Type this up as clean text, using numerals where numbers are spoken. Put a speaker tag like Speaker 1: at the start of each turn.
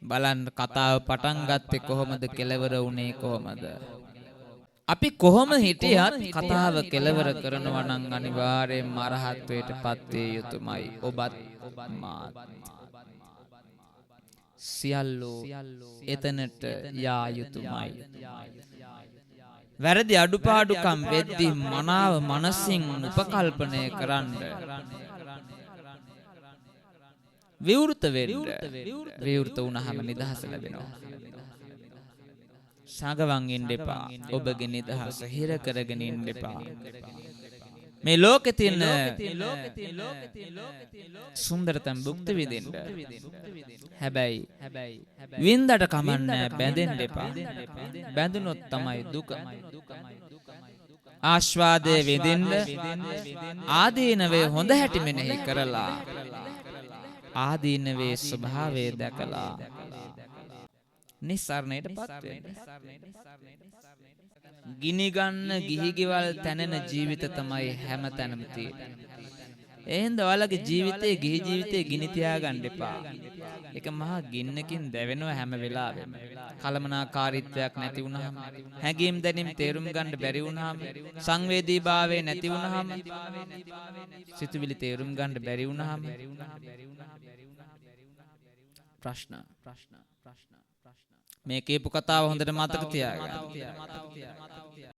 Speaker 1: බලන්න කතාව පටන් ගත්තේ කොහොමද කෙලවර වුණේ කොහොමද? අපි කොහොම හිටියත් කතාව කෙලවර කරනවා නම් අනිවාර්යයෙන්ම අරහත්වයට පත් වේ යුතුමයි. ඔබත් මාත් සියල්ලෝ එතනට යා යුතුමයි. වැරදි අඩුපාඩුකම් වෙද්දී මනාව මනසින් උපකල්පනය කරන්න. විවෘත වෙන්න. විවෘත වුණාම නිදහස ලැබෙනවා. සාගවන් ඉන්න එපා. ඔබගේ නිදහස හිර කරගෙන ඉන්න එපා. මේ ලෝකේ තියෙන සුන්දරතම් භුක්ති විඳින්න. හැබැයි වින්දට කමන්නේ බැඳෙන්න එපා. බැඳුනොත් තමයි දුක. ආස්වාදයේ විඳින්න ආදීනවේ හොඳ හැටි මෙනෙහි කරලා ආදීනවේ ස්වභාවය දැකලා නිස්සාරණයටපත් වෙන්න. ගිනි ගන්න ගිහි ගෙවල් තැනෙන ජීවිත තමයි හැම තැනම තියෙන්නේ. එහෙනම් ඔයාලගේ ජීවිතේ ගිහි ජීවිතේ ගිනි තියාගන්න එපා. ඒක මහා ගින්නකින් දැවෙනවා හැම වෙලාවෙම. කලමනාකාරීත්වයක් නැති වුනහම, හැඟීම් දැනීම් තේරුම් ගන්න බැරි වුනහම, සංවේදීභාවය නැති වුනහම, සිතුවිලි තේරුම් ගන්න බැරි වුනහම ප්‍රශ්න. මේ කියපු කතාව හොඳට මතක තියාගන්න.